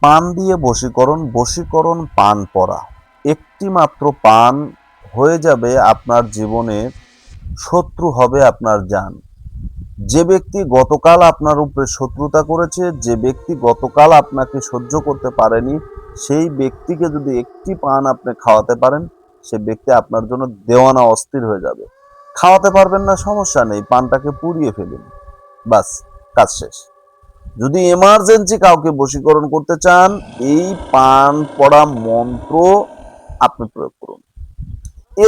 পান দিয়ে বশীকরণ, বশীকরণ পান পড়া। একটি মাত্র পান হয়ে যাবে আপনার জীবনে, শত্রু হবে আপনার জান। যে ব্যক্তি গতকাল আপনার উপরে শত্রুতা করেছে, যে ব্যক্তি গতকাল আপনাকে সহ্য করতে পারেনি, সেই ব্যক্তিকে যদি একটি পান আপনি খাওয়াতে পারেন, সে ব্যক্তি আপনার জন্য দেওয়ানা অস্থির হয়ে যাবে। খাওয়াতে পারবেন না, সমস্যা নেই, পানটাকে পুড়িয়ে ফেলুন, বাস, কাজ শেষ। যদি এমার্জেন্সি কাউকে বশীকরণ করতে চান, এই পান পড়া মন্ত্র আপনি প্রয়োগ করুন।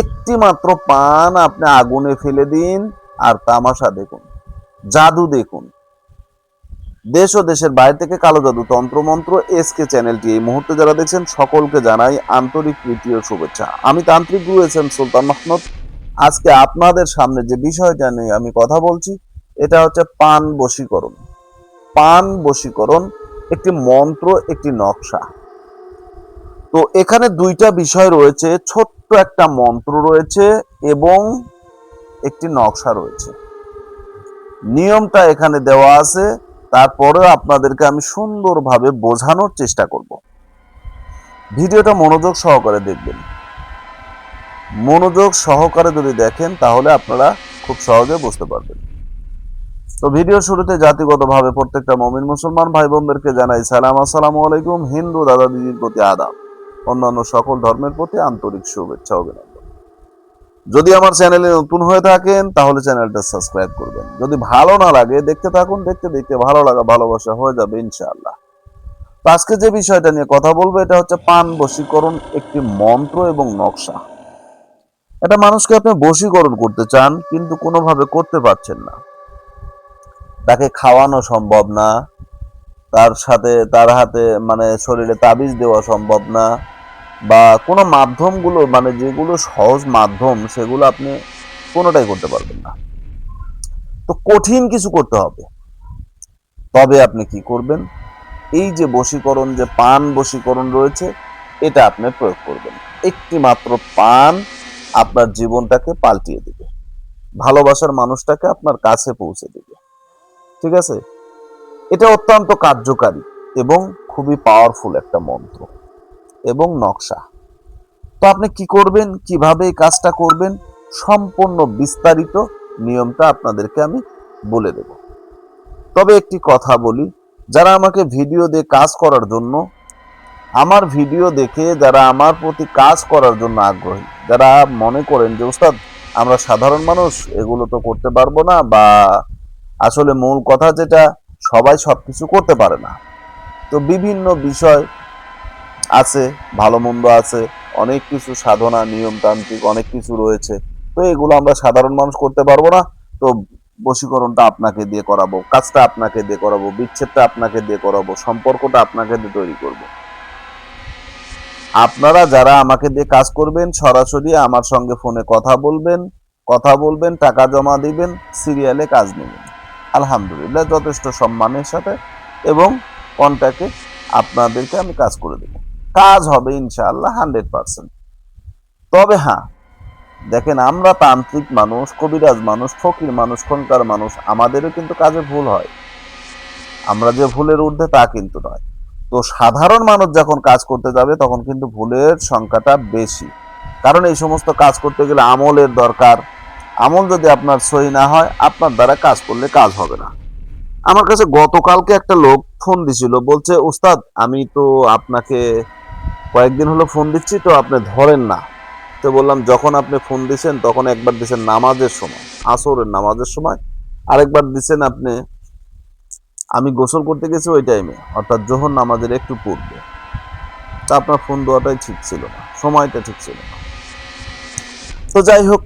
একটি মাত্র পান আপনি আগুনে ফেলে দিন আর তামাশা দেখুন, জাদু দেখুন। দেশ ও দেশের বাইরে থেকে কালো জাদু তন্ত্রমন্ত্র এসকে চ্যানেলটি এই মুহূর্তে যারা দেখছেন সকলকে জানাই আন্তরিক প্রীতি ও শুভেচ্ছা। আমি তান্ত্রিক গুরু এস.এম. সুলতান মাহমুদ। আজকে আপনাদের সামনে যে বিষয়টা নিয়ে আমি কথা বলছি, এটা হচ্ছে পান বশীকরণ। পান বশীকরণ একটি মন্ত্র, একটি নকশা। তো এখানে দুইটা বিষয় রয়েছে, ছোট্ট একটা মন্ত্র রয়েছে এবং একটি নকশা রয়েছে। নিয়মটা এখানে দেওয়া আছে, তারপরেও আপনাদেরকে আমি সুন্দরভাবে বোঝানোর চেষ্টা করব। ভিডিওটা মনোযোগ সহকারে দেখবেন। মনোযোগ সহকারে যদি দেখেন তাহলে আপনারা খুব সহজে বুঝতে পারবেন। তো ভিডিওর শুরুতে জাতিগতভাবে প্রত্যেকটা মুমিন মুসলমান ভাই বোনদেরকে জানাই সালাম, আসসালামু আলাইকুম। হিন্দু দাদা দিদির প্রতি আদাব, অন্যান্য সকল ধর্মের প্রতি আন্তরিক শুভেচ্ছা অভিনন্দন। যদি আমার চ্যানেলে নতুন হয়ে থাকেন তাহলে চ্যানেলটা সাবস্ক্রাইব করবেন। যদি ভালো না লাগে, দেখতে থাকুন, দেখতে দেখতে ভালো লাগা ভালোবাসা হয়ে যাবে ইনশাআল্লাহ। তো আজকে যে বিষয়টা নিয়ে কথা বলবো, এটা হচ্ছে পান বশীকরণ, একটি মন্ত্র এবং নকশা। এটা মানুষকে আপনি বশীকরণ করতে চান কিন্তু কোনোভাবে করতে পারছেন না। তাকে খাওয়ানো সম্ভব না, তার সাথে তার হাতে মানে শরীরে তাবিজ দেওয়া সম্ভব না, বা কোনো মাধ্যমগুলো মানে যেগুলো সহজ মাধ্যম সেগুলো আপনি কোনোটাই করতে পারবেন না। তো কঠিন কিছু করতে হবে। তবে আপনি কি করবেন, এই যে বশীকরণ, যে পান বশীকরণ রয়েছে, এটা আপনি প্রয়োগ করবেন। একটি মাত্র পান আপনার জীবনটাকে পাল্টিয়ে দিবে, ভালোবাসার মানুষটাকে আপনার কাছে পৌঁছে দিবে। ঠিক আছে, এটা অত্যন্ত কার্যকারী এবং খুবই পাওয়ারফুল একটা মন্ত্র এবং নকশা। তো আপনি কি করবেন, কিভাবে এই কাজটা করবেন, সম্পূর্ণ বিস্তারিত নিয়মটা আপনাদেরকে আমি বলে দেব। তবে একটি কথা বলি, যারা আমাকে ভিডিও দিয়ে কাজ করার জন্য, আমার ভিডিও দেখে যারা আমার প্রতি কাজ করার জন্য আগ্রহী, যারা মনে করেন যে উস্তাদ আমরা সাধারণ মানুষ এগুলো তো করতে পারবো না, বা আসলে মূল কথা যেটা, সবাই সবকিছু করতে পারে না। তো বিভিন্ন বিষয় আছে, ভালো মন্দ আছে, অনেক কিছু সাধনা নিয়মতান্ত্রিক অনেক কিছু রয়েছে। তো এগুলো আমরা সাধারণ মানুষ করতে পারবো না। তো বশীকরণটা আপনাকে দিয়ে করাবো, কাজটা আপনাকে দিয়ে করাবো, বিচ্ছেদটা আপনাকে দিয়ে করাবো, সম্পর্কটা আপনাকে দিয়ে তৈরি করব। আপনারা যারা আমাকে দিয়ে কাজ করবেন, সরাসরি আমার সঙ্গে ফোনে কথা বলবেন, টাকা জমা দিবেন, সিরিয়ালে কাজ নেবেন, আলহামদুলিল্লাহ যথেষ্ট সম্মানের সাথে এবং কন্ট্যাক্টে আপনাদেরকে আমি কাজ করে দেব। কাজ হবে ইনশাআল্লাহ 100%। তবে হ্যাঁ, দেখেন আমরা তান্ত্রিক মানুষ, কবিরাজ মানুষ, ফকির মানুষ, খনকার মানুষ, আমাদেরও কিন্তু কাজে ভুল হয়। আমরা যে ভুলের ঊর্ধ্বে তা কিন্তু নয়। তো সাধারণ মানুষ যখন কাজ করতে যাবে তখন কিন্তু ভুলের সংখ্যাটা বেশি, কারণ এই সমস্ত কাজ করতে গেলে আমলের দরকার। আমল যদি আপনার সহি না হয়, আপনার দ্বারা কাজ করলে কাজ হবে না। আমার কাছে গতকালকে একটা লোক ফোন দিছিল, বলছে উস্তাদ আমি তো আপনাকে কয়েকদিন হলো ফোন দিচ্ছি, তো আপনি ধরেন না। তো বললাম যখন আপনি ফোন দিছেন তখন একবার দিছেন নামাজের সময়, আসরের নামাজের সময়, আরেকবার দিছেন আপনি আমি গোসল করতে গেছি ওই টাইমে, অর্থাৎ জোহর নামাজের একটু পূর্বে। তা আপনার ফোন দেওয়াটাই ঠিক ছিল না, সময়টা ঠিক ছিল না। তো যাই হোক,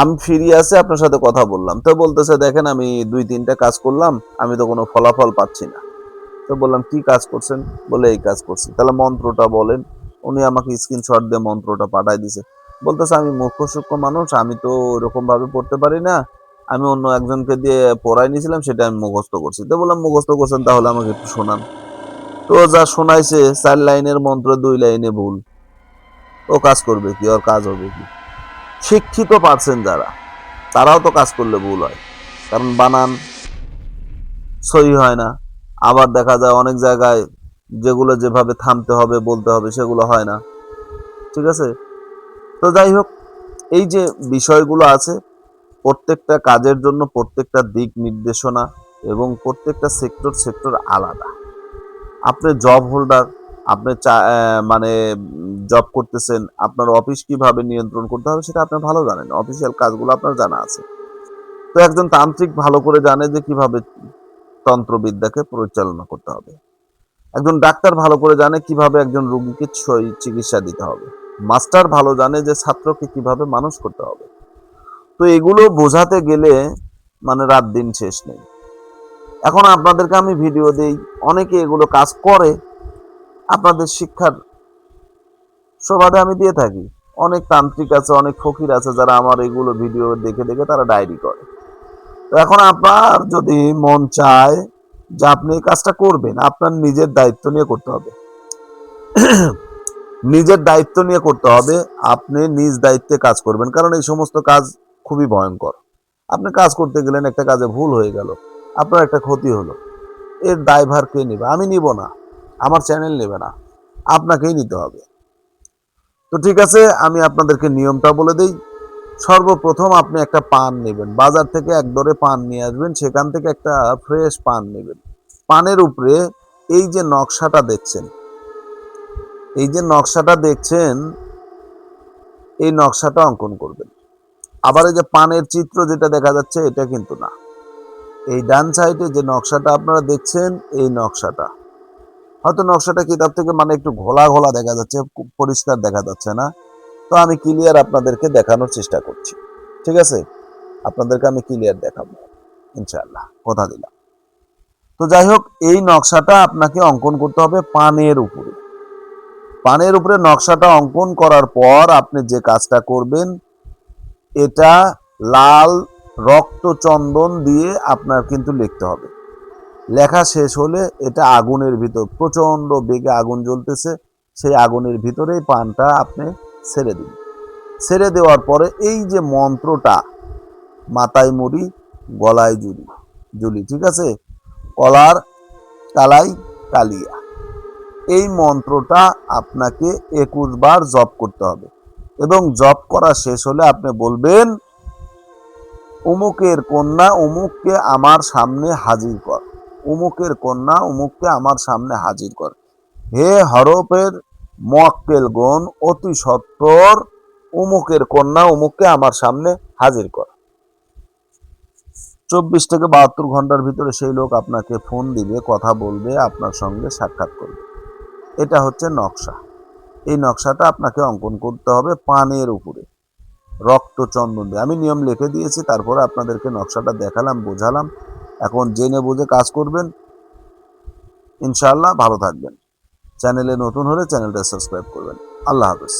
আমি ফিরে আসে আপনার সাথে কথা বললাম। তো বলতেছে দেখেন আমি 2-3টা কাজ করলাম, আমি তো কোনো ফলাফল পাচ্ছি না। তো বললাম কি কাজ করছেন, বলে এই কাজ করছি। তাহলে মন্ত্রটা বলেন। উনি আমাকে স্ক্রিনশট দিয়ে মন্ত্রটা পাঠাই দিছে। বলতেছে আমি মূর্খ সূক্ষ্ম মানুষ, আমি তো ওরকম ভাবে পড়তে পারি না, আমি অন্য একজনকে দিয়ে পড়াই নিয়েছিলাম, সেটা আমি মুখস্থ করছি। তো বললাম মুখস্থ করছেন তাহলে আমাকে একটু শোনান। তো যা শোনাইছে 4 লাইনের মন্ত্র 2 লাইনে ভুল, ও কাজ করবে কি, ওর কাজ হবে কি? শিক্ষিত পারছেন যারা, তারাও তো কাজ করলে ভুল হয়, কারণ বানান সহি হয় না। আবার দেখা যায় অনেক জায়গায় যেগুলো যেভাবে থামতে হবে বলতে হবে সেগুলো হয় না, ঠিক আছে? তো যাই হোক, এই যে বিষয়গুলো আছে, প্রত্যেকটা কাজের জন্য প্রত্যেকটা দিক নির্দেশনা এবং প্রত্যেকটা সেক্টর আলাদা। আপনি জব হোল্ডার, আপনি মানে জব করতেছেন, আপনার অফিস কিভাবে নিয়ন্ত্রণ করতে হবে সেটা আপনি ভালো জানেন, অফিসিয়াল কাজগুলো আপনার জানা আছে। তো একজন তান্ত্রিক ভালো করে জানে যে কিভাবে তন্ত্রবিদ্যাকে পরিচালনা করতে হবে। একজন ডাক্তার ভালো করে জানে কিভাবে একজন রোগীকে চিকিৎসা দিতে হবে। মাস্টার ভালো জানে যে ছাত্রকে কিভাবে মানুষ করতে হবে। তো এগুলো বোঝাতে গেলে মানে রাত দিন শেষ নেই। এখন আপনাদেরকে আমি ভিডিও দেই, অনেকে এগুলো কাজ করে, আপনাদের শিক্ষার সুবাদে আমি দিয়ে থাকি। অনেক তান্ত্রিক আছে, অনেক ফকির আছে যারা আমার এগুলো ভিডিও দেখে দেখে তারা ডায়েরি করে। তো এখন আপনার যদি মন চায় যে আপনি এই কাজটা করবেন, আপনার নিজের দায়িত্ব নিয়ে করতে হবে। নিজের দায়িত্ব নিয়ে করতে হবে। আপনি নিজ দায়িত্বে কাজ করবেন, কারণ এই সমস্ত কাজ খুবই ভয়ঙ্কর। আপনি কাজ করতে গেলেন, একটা কাজে ভুল হয়ে গেল, আপনার একটা ক্ষতি হলো, এর দায়ভার কে নেবে? আমি নিব না, আমার চ্যানেল নেবে না, আপনাকেই নিতে হবে। তো ঠিক আছে, আমি আপনাদেরকে নিয়মটা বলে দিই। সর্বপ্রথম আপনি একটা পান নেবেন, বাজার থেকে এক দরে পান নিয়ে আসবেন, সেখান থেকে একটা ফ্রেশ পান নেবেন। পানের উপরে এই যে নকশাটা দেখছেন, এই যে নকশাটা দেখছেন, এই নকশাটা অঙ্কন করবেন। আবার এই যে পানের চিত্র যেটা দেখা যাচ্ছে এটা কিন্তু না, এই ডান সাইডে যে নকশাটা আপনারা দেখছেন, এই নকশাটা, হয়তো নকশাটা কিতাব থেকে মানে একটু ঘোলা ঘোলা দেখা যাচ্ছে, পরিষ্কার দেখা যাচ্ছে না, তো আমি ক্লিয়ার আপনাদেরকে দেখানোর চেষ্টা করছি, ঠিক আছে? আপনাদেরকে আমি ক্লিয়ার দেখাবো ইনশাআল্লাহ, কথা দিলাম। তো যাই হোক, এই নকশাটা আপনাকে অঙ্কন করতে হবে পানের উপরে। পানের উপরে নকশাটা অঙ্কন করার পর আপনি যে কাজটা করবেন, এটা লাল রক্তচন্দন দিয়ে আপনার কিন্তু লিখতে হবে। লেখা শেষ হলে এটা আগুনের ভিতর, প্রচন্ড বেগে আগুন জ্বলতেছে, সেই আগুনের ভিতরেই পানটা আপনি ছেড়ে দিন। ছেড়ে দেওয়ার পরে এই যে মন্ত্রটা, মাথায় মুড়ি, গলায় জুলি, ঠিক আছে? কলার কালাই কালিয়া, এই মন্ত্রটা আপনাকে 21 বার জপ করতে হবে। এবং জপ করা শেষ হলে আপনি বলবেন, অমুকের কন্যা অমুককে আমার সামনে হাজির কর, অমুকের কন্যা অমুককে আমার সামনে হাজির কর, হে হরফের মোয়াক্কেল গণ অতি সত্বর অমুকের কন্যা অমুককে আমার সামনে হাজির কর। 24 থেকে 72 ঘন্টার ভিতরে সেই লোক আপনাকে ফোন দিবে, কথা বলবে, আপনার সঙ্গে সাক্ষাৎ করবে। এটা হচ্ছে নকশা। এই নকশাটা আপনাকে অঙ্কন করতে হবে পানের উপরে রক্তচন্দন দিয়ে। আমি নিয়ম লিখে দিয়েছি, তারপরে আপনাদেরকে নকশাটা দেখালাম, বোঝালাম। এখন জেনে বুঝে কাজ করবেন, ইনশাআল্লাহ ভালো থাকবেন। চ্যানেলে নতুন হলে চ্যানেলটা সাবস্ক্রাইব করবেন। আল্লাহ হাফেজ।